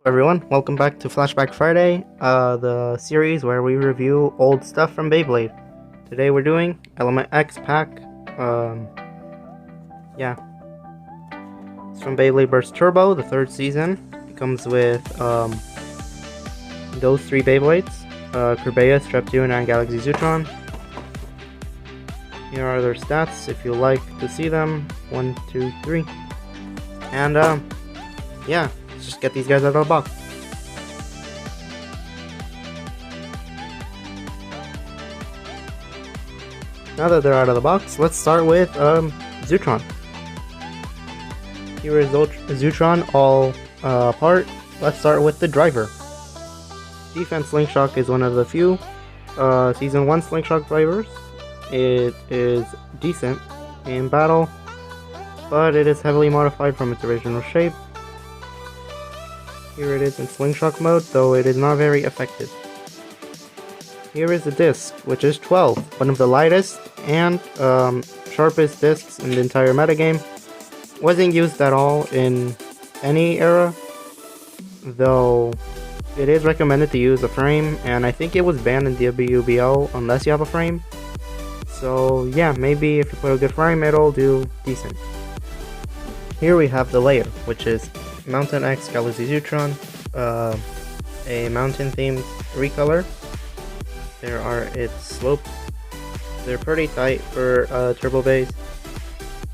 Everyone, welcome back to Flashback Friday, the series where we review old stuff from Beyblade. Today we're doing Element X pack. Yeah, it's from Beyblade Burst Turbo, the third season. It comes with those three Beyblades: Kerbeus, Treptune, and Galaxy Zootron. Here are their stats if you like to see them. 1, 2, 3, and yeah. Let's just get these guys out of the box. Now that they're out of the box, let's start with Zootron. Here is Zootron all apart. Let's start with the driver. Defense Slingshot is one of the few Season 1 Slingshot drivers. It is decent in battle, but it is heavily modified from its original shape. Here it is in Slingshot mode, though it is not very effective. Here is the disc, which is 12, one of the lightest and sharpest discs in the entire metagame. Wasn't used at all in any era, though it is recommended to use a frame, and I think it was banned in WBO unless you have a frame. So yeah, maybe if you put a good frame, it'll do decent. Here we have the layer, which is Mountain X Galaxy Zootron, a mountain themed recolor. There are its slopes. They're pretty tight for turbo base.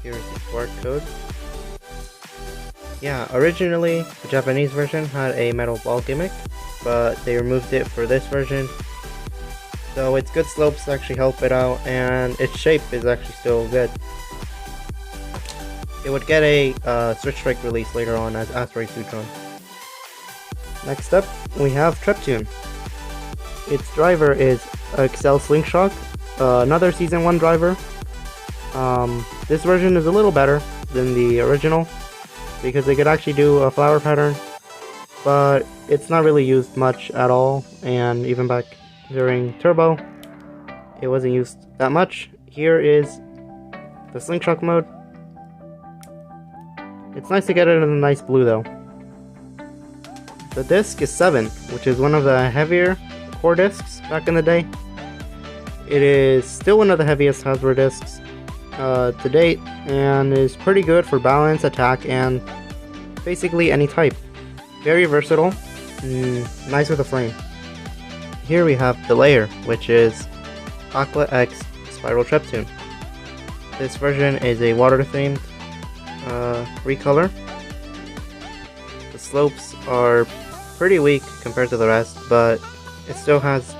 Here's the QR code. Yeah, originally the Japanese version had a metal ball gimmick, but they removed it for this version. So its good slopes actually help it out, and its shape is actually still good. It would get a Switch Strike release later on as Asteroid Zootron. Next up, we have Treptune. Its driver is Excel Slingshot, another Season 1 driver. This version is a little better than the original because they could actually do a flower pattern, but it's not really used much at all, and even back during Turbo, it wasn't used that much. Here is the Slingshot mode. It's nice to get it in a nice blue though. The disc is 7, which is one of the heavier core discs back in the day. It is still one of the heaviest Hasbro discs to date, and is pretty good for balance, attack, and basically any type. Very versatile, nice with a frame. Here we have the layer, which is Aqua X Spiral Treptune. This version is a water themed recolor. The slopes are pretty weak compared to the rest, but it still has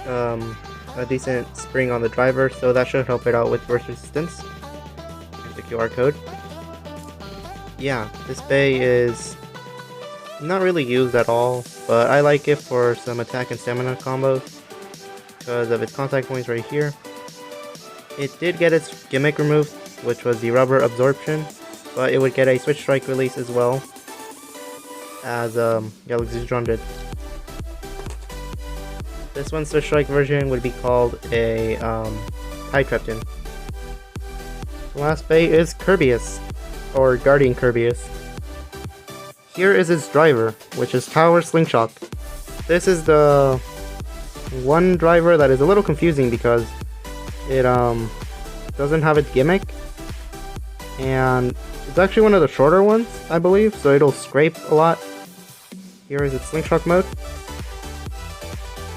a decent spring on the driver, so that should help it out with burst resistance. Here's the QR code. Yeah, this bay is not really used at all, but I like it for some attack and stamina combos because of its contact points right here. It did get its gimmick removed, which was the rubber absorption, but it would get a Switch Strike release as well as Galaxy Zootron did. This one's Switch Strike version would be called a High Treptune. The last bay is Kerbeus, or Guardian Kerbeus. Here is its driver, which is Power Slingshot. This is the one driver that is a little confusing because it doesn't have its gimmick, and it's actually one of the shorter ones, I believe, so it'll scrape a lot. Here is its Slingshot mode.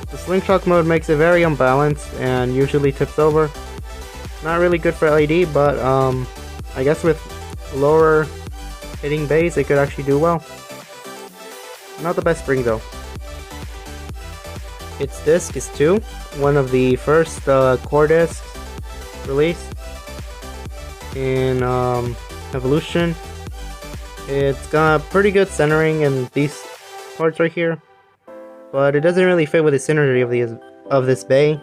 The Slingshot mode makes it very unbalanced and usually tips over. Not really good for LED, but I guess with lower hitting bays, it could actually do well. Not the best spring though. Its disc is 2, one of the first core discs released in Evolution. It's got pretty good centering in these parts right here, but it doesn't really fit with the synergy of this bay.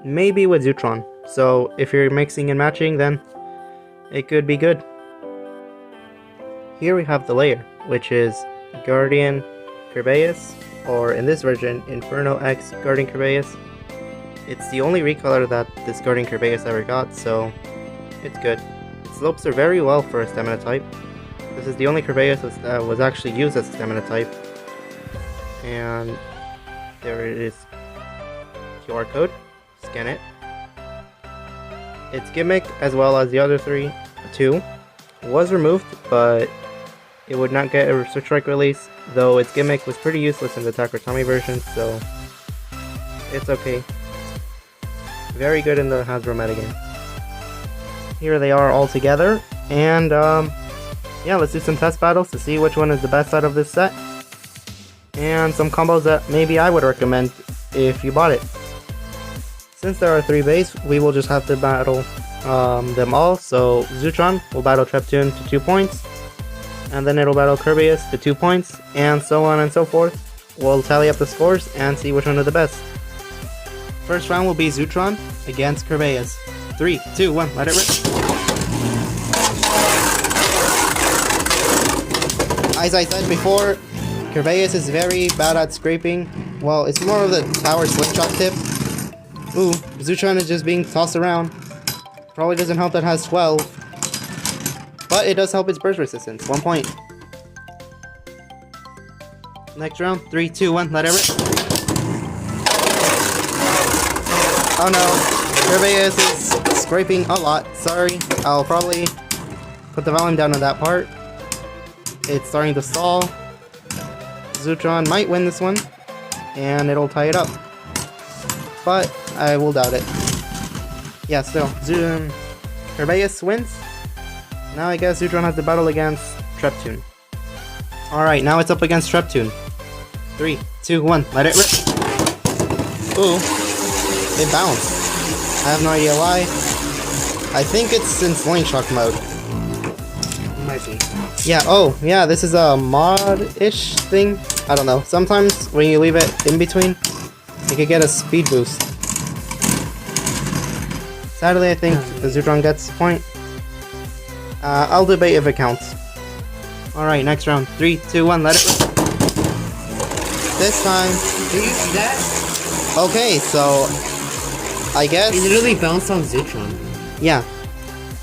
Maybe with Zootron. So if you're mixing and matching, then it could be good. Here we have the layer, which is Guardian Kerbeus, or in this version, Inferno X Guardian Kerbeus. It's the only recolor that this Guardian Kerbeus ever got, so it's good. Slopes are very well for a stamina type. This is the only Kerbeus that was actually used as a stamina type. And there it is. QR code. Scan it. Its gimmick, as well as the other two, was removed, but it would not get a Switch Strike release, though its gimmick was pretty useless in the Attacker Tommy version, so it's okay. Very good in the Hasbro metagame. Here they are all together, and yeah, let's do some test battles to see which one is the best out of this set, and some combos that maybe I would recommend if you bought it. Since there are 3 base, we will just have to battle them all. So Zutron will battle Treptune to 2 points, and then it'll battle Kerbeus to 2 points, and so on and so forth. We'll tally up the scores and see which one is the best. First round will be Zutron against Kerbeus. 3, 2, 1, let it rip. As I said before, Kerbeus is very bad at scraping. Well, it's more of the tower slingshot tip. Ooh, Zutron is just being tossed around. Probably doesn't help that it has 12. But it does help its burst resistance. 1 point. Next round. 3, 2, 1. Let it rip. Oh no. Kerbeus is scraping a lot. Sorry. I'll probably put the volume down on that part. It's starting to stall. Zutron might win this one. And it'll tie it up. But I will doubt it. Yeah, still. Kerbeus wins. Now I guess Zutron has to battle against Treptune. Alright, now it's up against Treptune. 3, 2, 1, let it rip. Ooh. It bounced. I have no idea why. I think it's in slingshot mode. Might be. Yeah, oh, yeah, this is a mod-ish thing. I don't know. Sometimes when you leave it in between, you could get a speed boost. Sadly, I think the Zutron gets the point. I'll debate if it counts. Alright, next round. 3, 2, 1, let it rip. This time. Do you see that? Okay, so I guess. It literally bounced on Zutron. Yeah.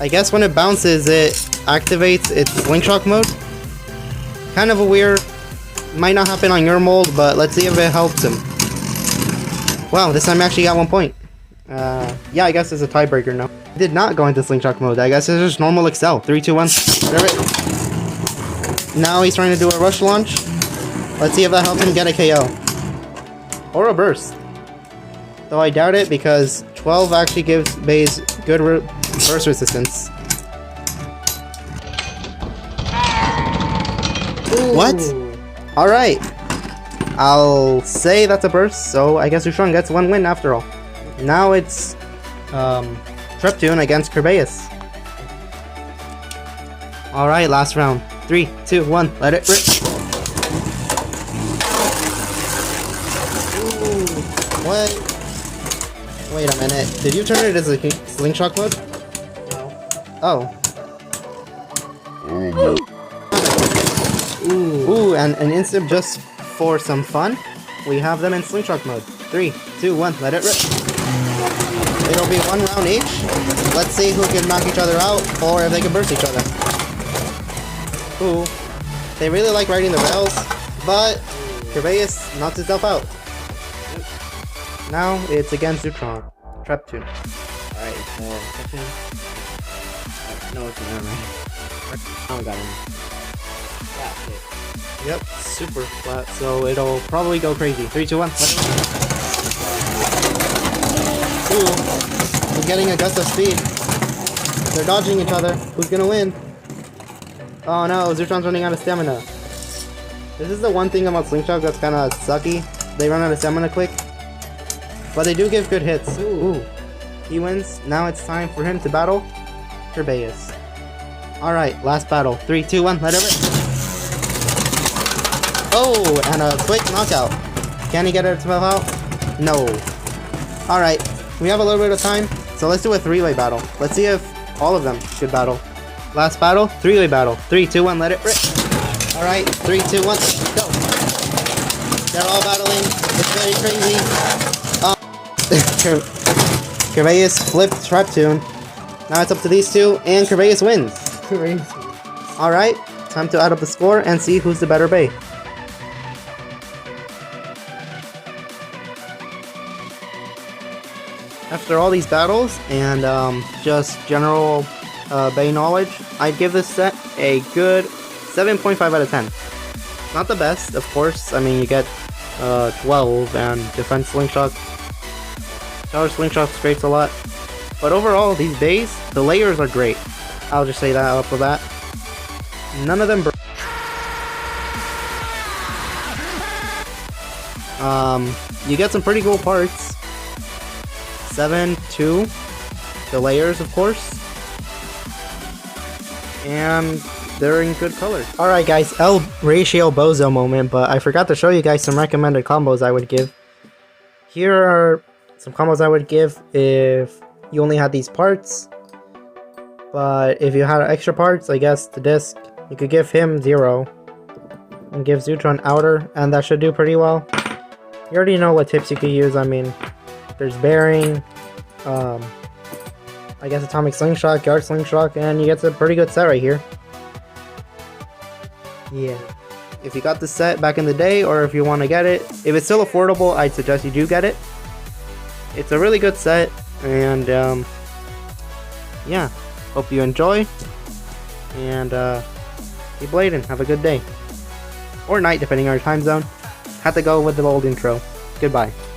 I guess when it bounces, it activates its slingshot mode. Kind of a weird. Might not happen on your mold, but let's see if it helps him. Wow, this time I actually got 1 point. Yeah, I guess it's a tiebreaker now. It did not go into slingshot mode. I guess it's just normal Excel. 3, 2, 1. Now he's trying to do a rush launch. Let's see if that helps him get a KO. Or a burst. Though I doubt it because 12 actually gives Baze good burst resistance. Ooh. What? Alright. I'll say that's a burst, so I guess Zutron gets 1 win after all. Now it's Treptune against Kerbeus. Alright, last round. 3, 2, 1, let it rip. Ooh, what? Wait a minute. Did you turn it as a slingshot mode? No. Oh. Ooh, and an instant just for some fun. We have them in slingshot mode. 3, 2, 1, let it rip. It'll be 1 round each. Let's see who can knock each other out, or if they can burst each other. Ooh. They really like riding the rails, but Kerbeus knocks itself out. Now it's against Zutron. Treptune. Alright, so second. No, it's not right. I don't got him. That's it. Yep, super flat, so it'll probably go crazy. 3, 2, 1. Ooh, we're getting a gust of speed. They're dodging each other. Who's gonna win? Oh no, Zutron's running out of stamina. This is the one thing about slingshots that's kinda sucky. They run out of stamina quick. But they do give good hits. Ooh. He wins. Now it's time for him to battle Kerbeus. Alright, last battle. 3, 2, 1, let it rip. Oh, and a quick knockout. Can he get himself out? No. Alright, we have a little bit of time, so let's do a 3-way battle. Let's see if all of them could battle. Last battle, 3-way battle. 3, 2, 1, let it rip. Alright, 3, 2, 1, go. They're all battling. It's very crazy. Kerbeus flipped Treptune. Now it's up to these two, and Kerbeus wins. Crazy. Alright, time to add up the score and see who's the better Bay. After all these battles and just general Bay knowledge, I'd give this set a good 7.5 out of 10. Not the best, of course. I mean, you get 12 and defense slingshot. Tower slingshot scrapes a lot. But overall, these bays, the layers are great. I'll just say that off the bat. None of them you get some pretty cool parts. 7, 2, the layers, of course. And they're in good color. Alright guys, El Ratio Bozo moment, but I forgot to show you guys some recommended combos I would give. Here are some combos I would give if you only had these parts. But if you had extra parts, I guess the disc, you could give him 0. And give Zootron outer, and that should do pretty well. You already know what tips you could use. I mean, there's bearing, I guess atomic slingshot, guard slingshot, and you get a pretty good set right here. Yeah. If you got the set back in the day, or if you want to get it, if it's still affordable, I'd suggest you do get it. It's a really good set, and yeah. Hope you enjoy, and keep blading. Have a good day. Or night, depending on your time zone. Had to go with the old intro. Goodbye.